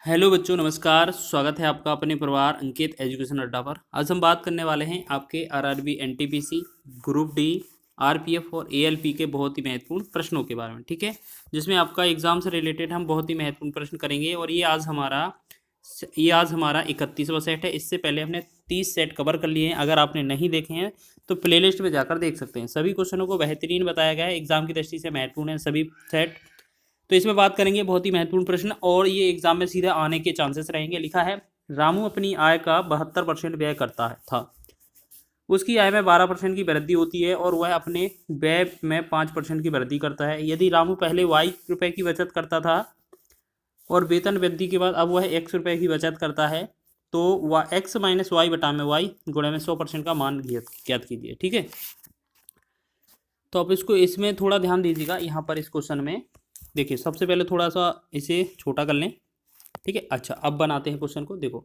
Hello बच्चों, नमस्कार। स्वागत है आपका अपने परिवार अंकित एजुकेशन अड्डा पर। आज हम बात करने वाले हैं आपके RRB, NTPC, group D, RPF और एएलपी के बहुत ही महत्वपूर्ण प्रश्नों के बारे में। ठीक है, जिसमें आपका एग्जाम से रिलेटेड हम बहुत ही महत्वपूर्ण प्रश्न करेंगे। और ये आज हमारा 31वां सेट है। इससे पहले हमने 30 सेट कवर कर लिए हैं। अगर आपने नहीं देखे हैं तो प्लेलिस्ट में जाकर देख सकते हैं। सभी क्वेश्चनों को बेहतरीन बताया गया है, एग्जाम की दृष्टि से महत्वपूर्ण है सभी सेट। तो इसमें बात करेंगे बहुत ही महत्वपूर्ण प्रश्न, और ये एग्जाम में सीधे आने के चांसेस रहेंगे। लिखा है, रामू अपनी आय का 72% व्यय करता है था। उसकी आय में 12% की वृद्धि होती है और वह अपने व्यय में 5% की वृद्धि करता है। यदि रामू पहले वाई रुपए की बचत करता था और वेतन वृद्धि के बाद अब वह एक्स रुपए की बचत करता है, तो वह एक्स माइनस वाई बटा में वाई गुणे में 100% का मान ज्ञात कीजिए। ठीक है, तो आप इसको इसमें थोड़ा ध्यान दीजिएगा। यहाँ पर इस क्वेश्चन में देखिए, सबसे पहले थोड़ा सा इसे छोटा कर लें। ठीक है, अच्छा अब बनाते हैं क्वेश्चन को। देखो,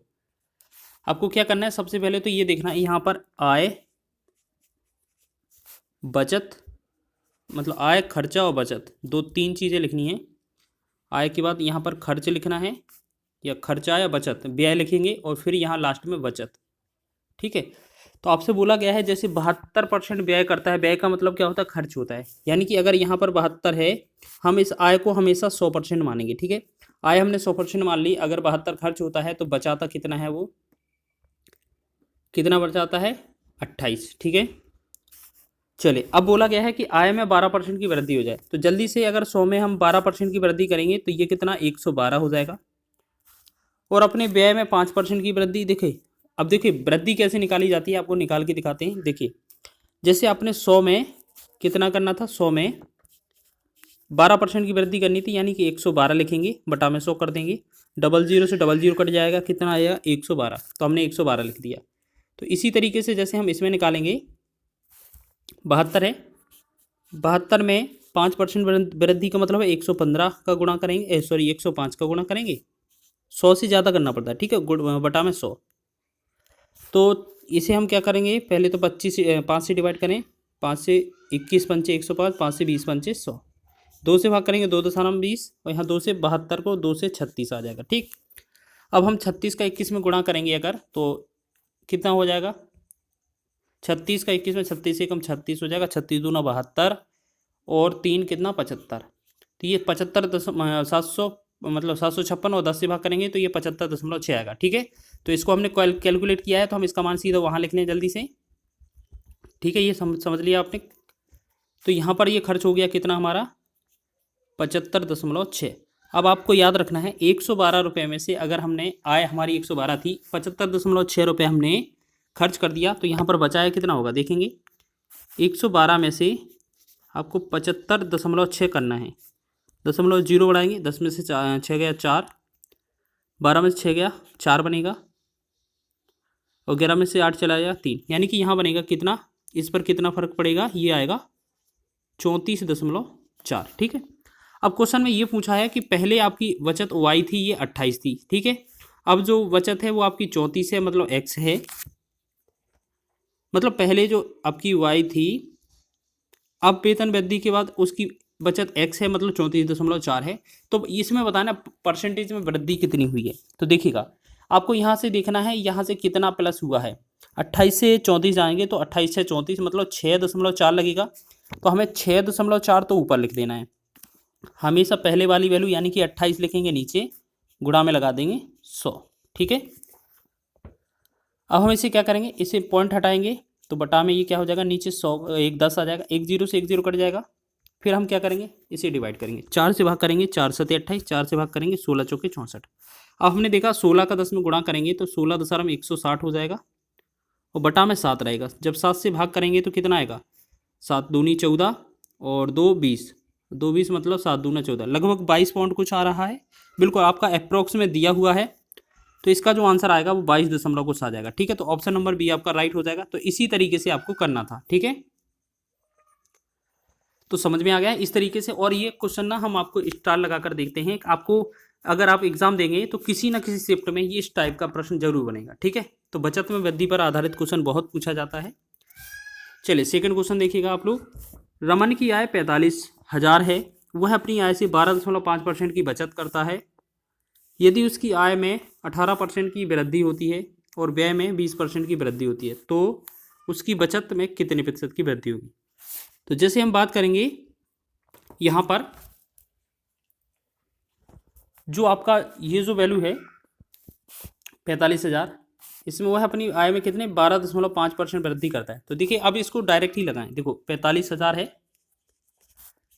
आपको क्या करना है, सबसे पहले तो ये देखना है यहाँ पर आय, बचत, मतलब आय, खर्चा और बचत, दो तीन चीज़ें लिखनी है। आय के बाद यहाँ पर खर्च लिखना है, या खर्चा या बचत, व्यय लिखेंगे, और फिर यहाँ लास्ट में बचत। ठीक है, तो आपसे बोला गया है जैसे 72% व्यय करता है। व्यय का मतलब क्या होता है, खर्च होता है। यानी कि अगर यहाँ पर 72 है, हम इस आय को हमेशा 100% मानेंगे। ठीक है, आय हमने 100% मान ली। अगर 72 खर्च होता है तो बचाता कितना है, वो कितना बचाता है, 28। ठीक है, चलिए अब बोला गया है कि आय में 12% की वृद्धि हो जाए। तो जल्दी से अगर 100 में हम 12% की वृद्धि करेंगे तो ये कितना, 112 हो जाएगा। और अपने व्यय में 5% की वृद्धि। देखिए, अब देखिए वृद्धि कैसे निकाली जाती है, आपको निकाल के दिखाते हैं। देखिए, जैसे आपने 100 में कितना करना था, 100 में 12% की वृद्धि करनी थी, यानी कि 112 लिखेंगे, बटा में 100 कर देंगे। डबल जीरो से डबल जीरो कट जाएगा, कितना आएगा, 112। तो हमने 112 लिख दिया। तो इसी तरीके से जैसे हम इसमें निकालेंगे, 72 है, 72 में 5% वृद्धि का मतलब है 115 का गुणा करेंगे, सॉरी 105 का गुणा करेंगे। 100 से ज़्यादा करना पड़ता है। ठीक है, बटा में 100। तो इसे हम क्या करेंगे, पहले तो 5 से डिवाइड करें। 5 से 21 पंचे 105, 5 से 20 पंचे 100, 2 से भाग करेंगे, 2 दशमलव 20, और यहाँ 2 से 72 को 2 से 36 आ जाएगा। ठीक, अब हम 36 का 21 में गुणा करेंगे अगर, तो कितना हो जाएगा, 36 का 21 में 36 से कम 36 हो जाएगा। 36 दूना 72, और 3 कितना, 75। तो ये 75 मतलब 756, और 10 से भाग करेंगे तो ये 75.6 आएगा। ठीक है, तो इसको हमने कैलकुलेट किया है, तो हम इसका मान सीधा वहाँ लिख लें जल्दी से। ठीक है, ये समझ लिया आपने। तो यहाँ पर ये खर्च हो गया कितना हमारा, 75.6। अब आपको याद रखना है, 112 रुपये में से अगर हमने, आय हमारी 112 थी, 75.6 रुपये हमने खर्च कर दिया, तो यहाँ पर बचाया कितना होगा, देखेंगे। 112 में से आपको 75.6 करना है। दशमलव जीरो बढ़ाएंगे, 10 में से 6 गया 4, 12 में से 6 गया 4 बनेगा, और 11 में से 8 चला गया 3, यानी कि यहाँ बनेगा कितना, इस पर कितना फर्क पड़ेगा, ये आएगा 34.4। ठीक है, अब क्वेश्चन में ये पूछा है कि पहले आपकी बचत वाई थी, ये 28 थी। ठीक है, अब जो बचत है वो आपकी 34 है, मतलब एक्स है। मतलब पहले जो आपकी वाई थी, अब वेतन वृद्धि के बाद उसकी बचत एक्स है, मतलब 34.4 है। तो इसमें बताना परसेंटेज में वृद्धि कितनी हुई है। तो देखिएगा, आपको यहाँ से देखना है, यहाँ से कितना प्लस हुआ है। 28 से 34 आएंगे तो 28 से 34 मतलब 6.4 लगेगा। तो हमें 6.4 तो ऊपर लिख देना है। हमेशा पहले वाली वैल्यू यानी कि 28 लिखेंगे नीचे, गुणा में लगा देंगे 100। ठीक है, अब हम इसे क्या करेंगे, इसे पॉइंट हटाएंगे, तो बटा में ये क्या हो जाएगा, नीचे 100 एक 10 आ जाएगा, एक जीरो से एक जीरो कट जाएगा। फिर हम क्या करेंगे, इसे डिवाइड करेंगे, 4 से भाग करेंगे, 4 सते 28, 4 से भाग करेंगे, 16 चौके 64। अब हमने देखा 16 का 10 में गुणा करेंगे तो 16.160 हो जाएगा, और बटा में 7 रहेगा। जब 7 से भाग करेंगे तो कितना आएगा, 7 दूनी 14, और 2 20, 2 20 मतलब 7 दूना 14, लगभग 22 पॉइंट कुछ आ रहा है। बिल्कुल आपका अप्रोक्स में दिया हुआ है, तो इसका जो आंसर आएगा वो 22 दशमलव कुछ आ जाएगा। ठीक है, तो ऑप्शन नंबर बी आपका राइट हो जाएगा। तो इसी तरीके से आपको करना था। ठीक है, तो समझ में आ गया इस तरीके से। और ये क्वेश्चन ना हम आपको स्टार लगाकर देखते हैं, आपको अगर आप एग्जाम देंगे तो किसी ना किसी शिफ्ट में ये इस टाइप का प्रश्न जरूर बनेगा। ठीक है, तो बचत में वृद्धि पर आधारित क्वेश्चन बहुत पूछा जाता है। चलिए सेकंड क्वेश्चन देखिएगा आप लोग। रमन की आय 45,000 है, वह अपनी आय से 12.5% की बचत करता है। यदि उसकी आय में 18% की वृद्धि होती है और व्यय में 20% की वृद्धि होती है तो उसकी बचत में कितने प्रतिशत की वृद्धि होगी। तो जैसे हम बात करेंगे यहाँ पर जो आपका ये जो वैल्यू है 45,000, इसमें वह अपनी आय में कितने 12.5% वृद्धि करता है। तो देखिए अब इसको डायरेक्ट ही लगाएं। देखो 45,000 है,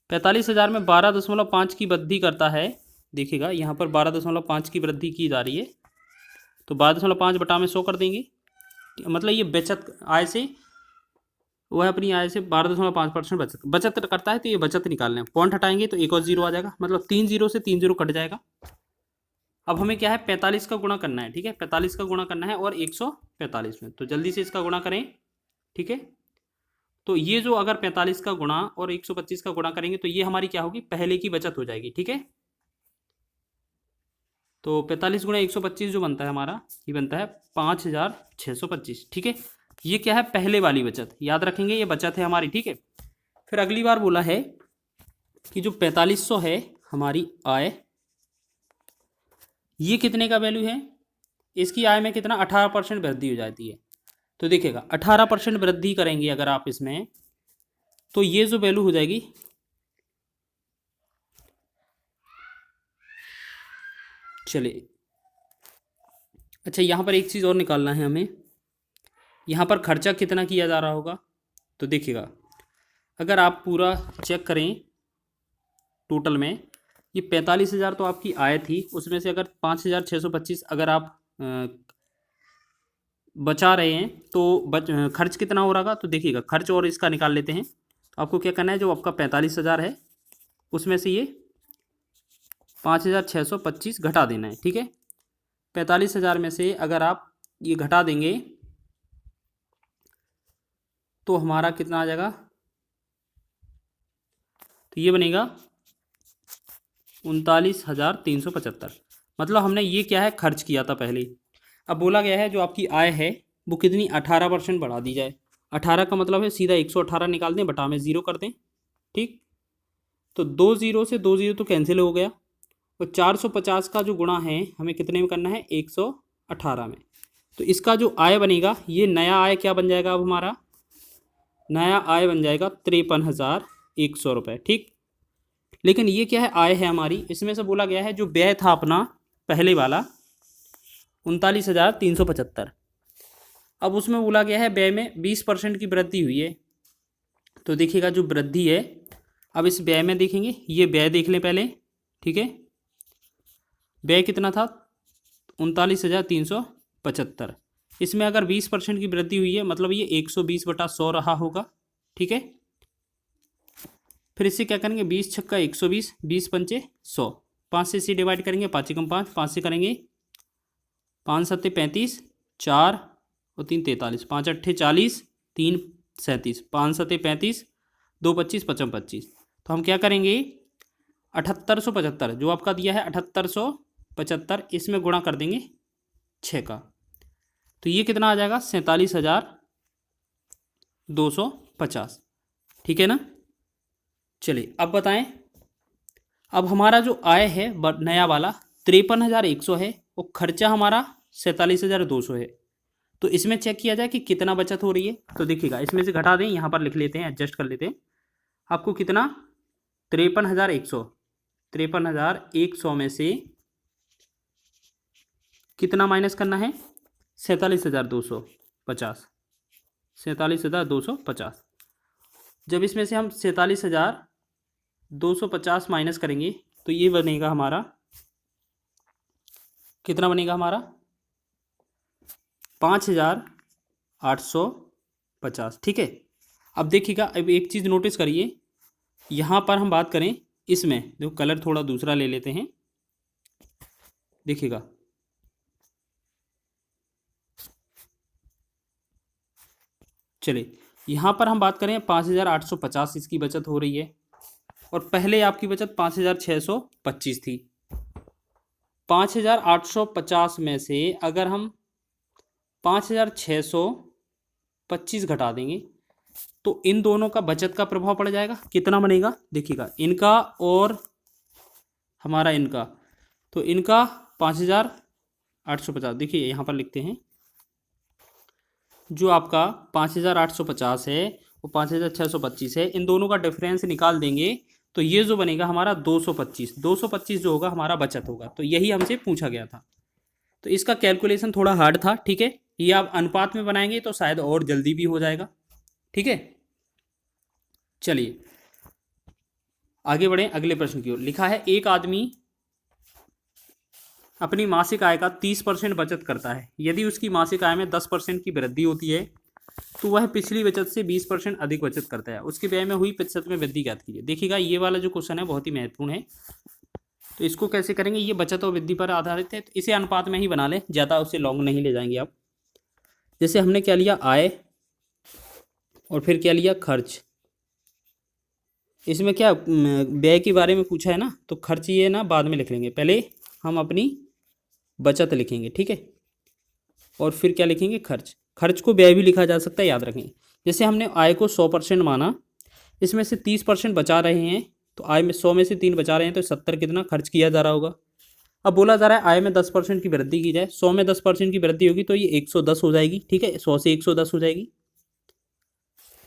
45,000 में 12.5 की वृद्धि करता है। देखिएगा यहाँ पर 12.5 की वृद्धि की जा रही है, तो 12.5 बटा में 100 कर देंगे। मतलब ये बचत आय से, वह अपनी आय से 12.5% बचत करता है। तो ये बचत निकालना है, पॉइंट हटाएंगे तो एक और जीरो आ जाएगा, मतलब 3 जीरो से 3 जीरो कट जाएगा। अब हमें क्या है 45 का गुणा करना है, ठीक है, 45 का गुणा करना है और 145 में, तो जल्दी से इसका गुणा करें, ठीक है। तो ये जो अगर 45 का गुणा और 125 का गुणा करेंगे तो ये हमारी क्या होगी, पहले की बचत हो जाएगी, ठीक है। तो 45 गुणा 125 जो बनता है हमारा, ये बनता है 5,625, ठीक है। ये क्या है, पहले वाली बचत, याद रखेंगे ये बचत है हमारी, ठीक है। फिर अगली बार बोला है कि जो 4500 है हमारी आय, ये कितने का वैल्यू है, इसकी आय में कितना 18% वृद्धि हो जाती है। तो देखिएगा 18% वृद्धि करेंगे अगर आप इसमें, तो ये जो वैल्यू हो जाएगी, चलिए अच्छा यहाँ पर एक चीज़ और निकालना है हमें, यहाँ पर खर्चा कितना किया जा रहा होगा। तो देखिएगा अगर आप पूरा चेक करें टोटल में, ये 45,000 तो आपकी आय थी, उसमें से अगर 5,625 अगर आप बचा रहे हैं तो खर्च कितना हो रहा। तो देखिएगा खर्च और इसका निकाल लेते हैं। तो आपको क्या करना है, जो आपका 45,000 है उसमें से ये 5,625 घटा देना है, ठीक है। 45,000 में से अगर आप ये घटा देंगे तो हमारा कितना आ जाएगा, तो ये बनेगा 39,375। मतलब हमने ये क्या है खर्च किया था पहले। अब बोला गया है जो आपकी आय है वो कितनी 18% बढ़ा दी जाए। 18 का मतलब है सीधा 118 निकाल दें, बटा में 0 कर दें, ठीक। तो 2 जीरो से 2 जीरो तो कैंसिल हो गया, और 450 का जो गुणा है हमें कितने में करना है 118 में। तो इसका जो आय बनेगा, ये नया आय क्या बन जाएगा, अब हमारा नया आय बन जाएगा 53,100 रुपये, ठीक। लेकिन ये क्या है, आय है हमारी, इसमें से बोला गया है जो व्यय था अपना पहले वाला 39,375, अब उसमें बोला गया है व्यय में 20% की वृद्धि हुई है। तो देखिएगा जो वृद्धि है, अब इस व्यय में देखेंगे, ये व्यय देख लें पहले, ठीक है। व्यय कितना था 39,375, इसमें अगर 20% की वृद्धि हुई है मतलब ये 120/100 रहा होगा, ठीक है। फिर इससे क्या करेंगे 20 छक्का 120, 20 पंचे 100, 5 से इसे डिवाइड करेंगे, 5 एकम 5, 5 से करेंगे 5 सत्ते 35, 4 और 3 43, 5 अट्ठे 40, 3 37, 5 सत्ते 35, 2 25, 55 25। तो हम क्या करेंगे 7875 जो आपका दिया है 7875, इसमें गुणा कर देंगे 6 का, तो ये कितना आ जाएगा 47,250, ठीक है ना। चलिए अब बताएं, अब हमारा जो आय है नया वाला 53,100 है और खर्चा हमारा 47,200 है। तो इसमें चेक किया जाए कि कितना बचत हो रही है। तो देखिएगा इसमें से घटा दें, यहाँ पर लिख लेते हैं, एडजस्ट कर लेते हैं। आपको कितना 53,100, 53,100 में से कितना माइनस करना है 47,250, 47,250। जब इसमें से हम 47,250 माइनस करेंगे तो ये बनेगा हमारा, कितना बनेगा हमारा 5,850, ठीक है। अब देखिएगा अब एक चीज़ नोटिस करिए, यहाँ पर हम बात करें इसमें, देखो कलर थोड़ा दूसरा ले लेते हैं, देखिएगा चलिए यहाँ पर हम बात करें 5,850 इसकी बचत हो रही है, और पहले आपकी बचत 5,625 थी। 5,850 में से अगर हम 5,625 घटा देंगे तो इन दोनों का बचत का प्रभाव पड़ जाएगा, कितना बनेगा देखिएगा, इनका और हमारा इनका, तो इनका 5,850, देखिए यहाँ पर लिखते हैं, जो आपका 5,850 है वो 5,625 है, इन दोनों का डिफरेंस निकाल देंगे तो ये जो बनेगा हमारा 225 जो होगा हमारा बचत होगा। तो यही हमसे पूछा गया था। तो इसका कैलकुलेशन थोड़ा हार्ड था, ठीक है। ये आप अनुपात में बनाएंगे तो शायद और जल्दी भी हो जाएगा, ठीक है। चलिए आगे बढ़ें अगले प्रश्न की ओर। लिखा है एक आदमी अपनी मासिक आय का 30% बचत करता है। यदि उसकी मासिक आय में 10% की वृद्धि होती है तो वह पिछली बचत से 20% अधिक बचत करता है। उसके व्यय में हुई प्रतिशत में वृद्धि ज्ञात कीजिए। देखिएगा ये वाला जो क्वेश्चन है बहुत ही महत्वपूर्ण है। तो इसको कैसे करेंगे, ये बचत और वृद्धि पर आधारित है, तो इसे अनुपात में ही बना लें, ज़्यादा उसे लॉन्ग नहीं ले जाएंगे आप। जैसे हमने क्या लिया, आय, और फिर क्या लिया, खर्च। इसमें क्या व्यय के बारे में पूछा है ना, तो खर्च ये ना बाद में लिख लेंगे, पहले हम अपनी बचत लिखेंगे, ठीक है, और फिर क्या लिखेंगे, खर्च। खर्च को व्यय भी लिखा जा सकता है, याद रखें। जैसे हमने आय को 100% माना, इसमें से 30% बचा रहे हैं, तो आय में 100 में से 3 बचा रहे हैं, तो 70 कितना खर्च किया जा रहा होगा। अब बोला जा रहा है आय में 10% की वृद्धि की जाए, 100 में 10% की वृद्धि होगी तो ये 110 हो जाएगी, ठीक है, 100 से 110 हो जाएगी,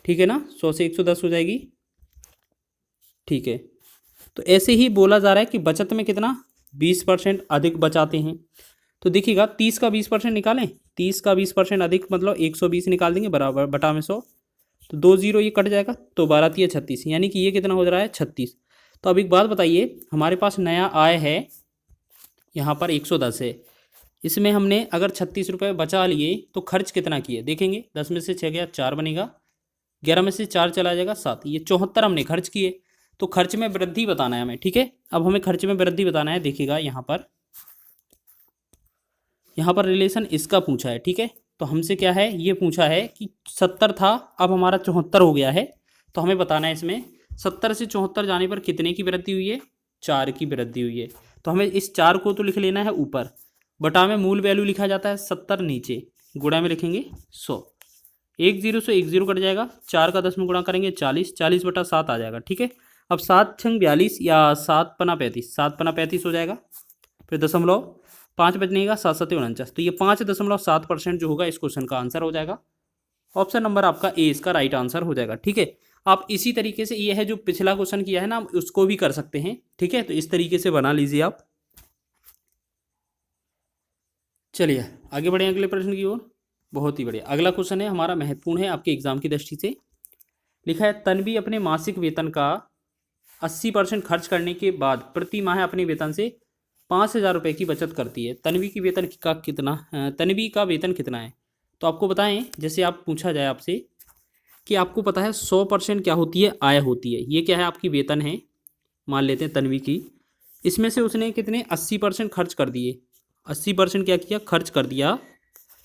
ठीक है ना, 100 से 110 हो जाएगी, ठीक है। तो ऐसे ही बोला जा रहा है कि बचत में कितना 20% अधिक बचाते हैं। तो देखिएगा 30 का 20% निकालें, 30 का 20% अधिक मतलब 120 निकाल देंगे, बराबर बटा में 100, तो 2 जीरो ये कट जाएगा, तो 12 तिया 36, यानी कि ये कितना हो रहा है 36। तो अब एक बात बताइए, हमारे पास नया आय है यहाँ पर 110 है, इसमें हमने अगर 36 रुपये बचा लिए तो खर्च कितना किए देखेंगे। 10 में से 6 गया 4 बनेगा, 11 में से 4 चला जाएगा 7, ये 74 हमने खर्च किए। तो खर्च में वृद्धि बताना है हमें, ठीक है। अब हमें खर्च में वृद्धि बताना है, देखिएगा यहाँ पर रिलेशन इसका पूछा है, ठीक है। तो हमसे क्या है, ये पूछा है कि 70 था, अब हमारा 74 हो गया है, तो हमें बताना है इसमें 70 से 74 जाने पर कितने की वृद्धि हुई है, 4 की वृद्धि हुई है। तो हमें इस 4 को तो लिख लेना है ऊपर, बटा में मूल वैल्यू लिखा जाता है 70 नीचे, गुणा में लिखेंगे 100, 1 जीरो से 1 जीरो कट जाएगा, 4 का 10 में गुणा करेंगे 40, 40 बटा 7 आ जाएगा, ठीक है। अब 7 छंग 42 या 7 पना 35, 7 पना 35 हो जाएगा, फिर दशमलव 5 बचनेगा, 7 7 49, तो ये 5.7% जो होगा इस क्वेश्चन का आंसर हो जाएगा। ऑप्शन नंबर आपका ए इसका राइट आंसर हो जाएगा, ठीक है। आप इसी तरीके से, ये है जो पिछला क्वेश्चन किया है ना, उसको भी कर सकते हैं, ठीक है। तो इस तरीके से बना लीजिए आप। चलिए आगे बढ़े अगले प्रश्न की ओर। बहुत ही बढ़िया, अगला क्वेश्चन है हमारा, महत्वपूर्ण है आपके एग्जाम की दृष्टि से। लिखा है तन्वी अपने मासिक वेतन का 80% खर्च करने के बाद प्रति माह अपने वेतन से 5,000 रुपये की बचत करती है। तन्वी की वेतन का कितना, तन्वी का वेतन कितना है, तो आपको बताएं। जैसे आप पूछा जाए आपसे कि आपको पता है 100% क्या होती है, आय होती है, ये क्या है आपकी वेतन है, मान लेते हैं तन्वी की, इसमें से उसने कितने 80% खर्च कर दिए, 80% क्या किया, खर्च कर दिया,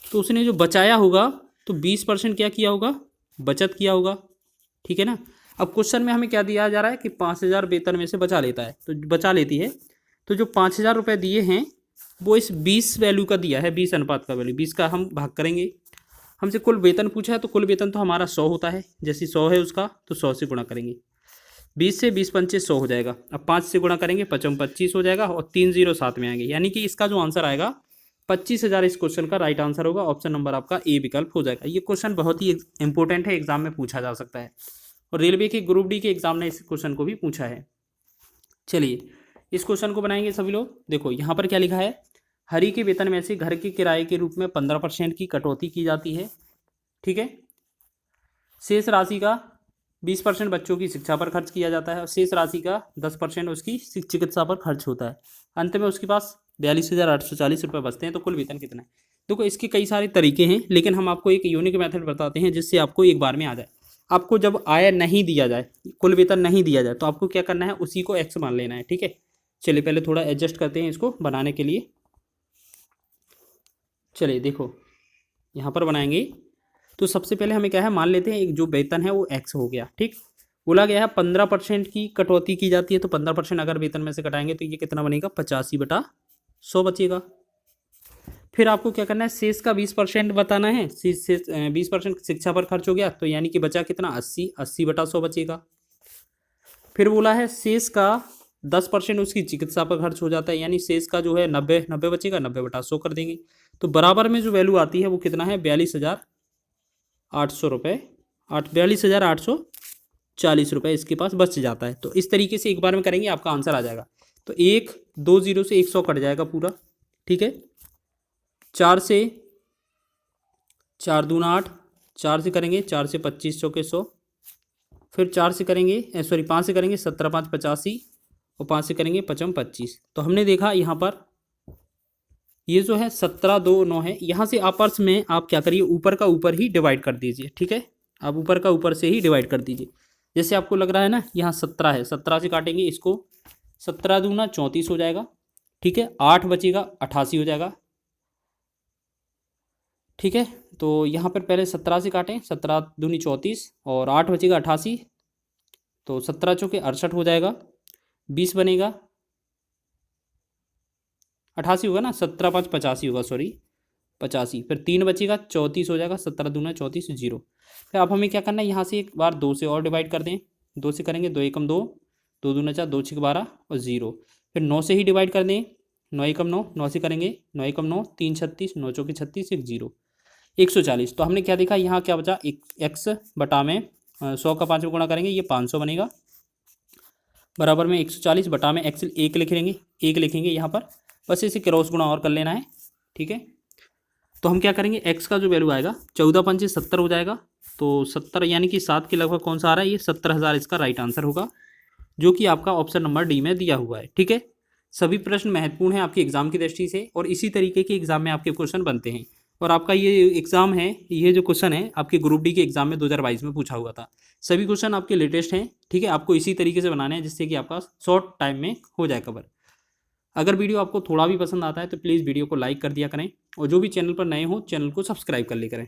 तो उसने जो बचाया होगा तो 20% क्या किया होगा, बचत किया होगा, ठीक है ना। अब क्वेश्चन में हमें क्या दिया जा रहा है कि 5,000 वेतन में से बचा लेता है, तो बचा लेती है, तो जो 5,000 रुपये दिए हैं वो इस 20 वैल्यू का दिया है, 20 अनुपात का वैल्यू, 20 का हम भाग करेंगे। हमसे कुल वेतन पूछा है, तो कुल वेतन तो हमारा 100 होता है, जैसे 100 है उसका, तो 100 से गुणा करेंगे, 20 से 20 पंचे 100 हो जाएगा। अब 5 से गुणा करेंगे 55 25 हो जाएगा, और 3 जीरो साथ में आएंगे, यानी कि इसका जो आंसर आएगा 25,000 इस क्वेश्चन का राइट आंसर होगा। ऑप्शन नंबर आपका ए विकल्प हो जाएगा। ये क्वेश्चन बहुत ही इंपॉर्टेंट है, एग्जाम में पूछा जा सकता है, और रेलवे के ग्रुप डी के एग्जाम ने इस क्वेश्चन को भी पूछा है। चलिए इस क्वेश्चन को बनाएंगे सभी लोग। देखो यहाँ पर क्या लिखा है, हरि के वेतन में से घर के किराए के रूप में 15% की कटौती की जाती है, ठीक है। शेष राशि का 20% बच्चों की शिक्षा पर खर्च किया जाता है, और शेष राशि का 10% उसकी चिकित्सा पर खर्च होता है। अंत में उसके पास 42,840 रुपये बचते हैं, तो कुल वेतन कितना है। देखो इसके कई सारे तरीके हैं, लेकिन हम आपको एक यूनिक मेथड बताते हैं जिससे आपको एक बार में आ जाए। आपको जब आय नहीं दिया जाए, कुल वेतन नहीं दिया जाए, तो आपको क्या करना है, उसी को एक्स मान लेना है, ठीक है। चलिए पहले थोड़ा एडजस्ट करते हैं इसको बनाने के लिए। चलिए देखो यहाँ पर बनाएंगे, तो सबसे पहले हमें क्या है, मान लेते हैं एक जो वेतन है वो एक्स हो गया, ठीक। बोला गया है 15% की कटौती की जाती है, तो 15% अगर वेतन में से कटाएंगे तो ये कितना बनेगा, 85/100 बचेगा। फिर आपको क्या करना है, शेष का 20% बताना है, 20% शिक्षा पर खर्च हो गया, तो यानी कि बचा कितना 80/100 बचेगा। फिर बोला है शेष का 10% उसकी चिकित्सा पर खर्च हो जाता है, यानी शेष का जो है 90 बचेगा, 90/100 कर देंगे। तो बराबर में जो वैल्यू आती है वो कितना है, 42,800 रुपये, 42,840 रुपये इसके पास बच जाता है। तो इस तरीके से एक बार में करेंगे, आपका आंसर आ जाएगा। तो 2 0 से 100 कट जाएगा पूरा, ठीक है। 4 से 4 दूना 8, 4 से करेंगे, 4 से 25 चौके 100, फिर 4 से करेंगे 5 से करेंगे 17 5 85, और 5 से करेंगे 55 25। तो हमने देखा यहाँ पर ये जो है 17 2 9 है। यहाँ से आपस में आप क्या करिए, ऊपर का ऊपर ही डिवाइड कर दीजिए, ठीक है। आप ऊपर का ऊपर से ही डिवाइड कर दीजिए। जैसे आपको लग रहा है ना, यहाँ 17 है, 17 से काटेंगे इसको, 17 दूना 34 हो जाएगा, ठीक है। 8 बचेगा 88 हो जाएगा, ठीक है। तो यहाँ पर पहले 17 से काटें, 17 दूनी 34 और 8 बचेगा 88, तो 17 चौके 68 हो जाएगा, 20 बनेगा 88 होगा ना, 17 5 85 होगा, सॉरी 85, फिर 3 बचेगा 34 हो जाएगा, 17 दूना 34 0। फिर अब हमें क्या करना है, यहाँ से एक बार 2 से और डिवाइड कर दें, 2 से करेंगे 2 एकम 2, 2 दूना 4, 2 6 12 और 0। फिर 9 से ही डिवाइड कर दें, 9 एकम 9, 9 से करेंगे 9 एकम 9, 3 36, 9 चौके 36, 1 0, 140। तो हमने क्या देखा, यहाँ क्या बचा, एक्स बटा में 100 का 5 में गुणा करेंगे, ये 500 बनेगा, बराबर में 140 बटा में एक्स 1 लिखेंगे यहाँ पर, बस इसे क्रॉस गुणा और कर लेना है, ठीक है। तो हम क्या करेंगे, एक्स का जो वैल्यू आएगा 14 पंचे 70 हो जाएगा, तो 70 यानी कि 7 के लगभग कौन सा आ रहा है, ये 70,000 इसका राइट आंसर होगा, जो कि आपका ऑप्शन नंबर डी में दिया हुआ है, ठीक है। सभी प्रश्न महत्वपूर्ण हैं आपके एग्जाम की दृष्टि से, और इसी तरीके के एग्जाम में आपके क्वेश्चन बनते हैं। और आपका ये एग्जाम है, ये जो क्वेश्चन है आपके ग्रुप डी के एग्जाम में 2022 में पूछा हुआ था। सभी क्वेश्चन आपके लेटेस्ट हैं, ठीक है। आपको इसी तरीके से बनाने हैं जिससे कि आपका शॉर्ट टाइम में हो जाए कवर। अगर वीडियो आपको थोड़ा भी पसंद आता है तो प्लीज़ वीडियो को लाइक कर दिया करें, और जो भी चैनल पर नए हो चैनल को सब्सक्राइब कर लिया करें।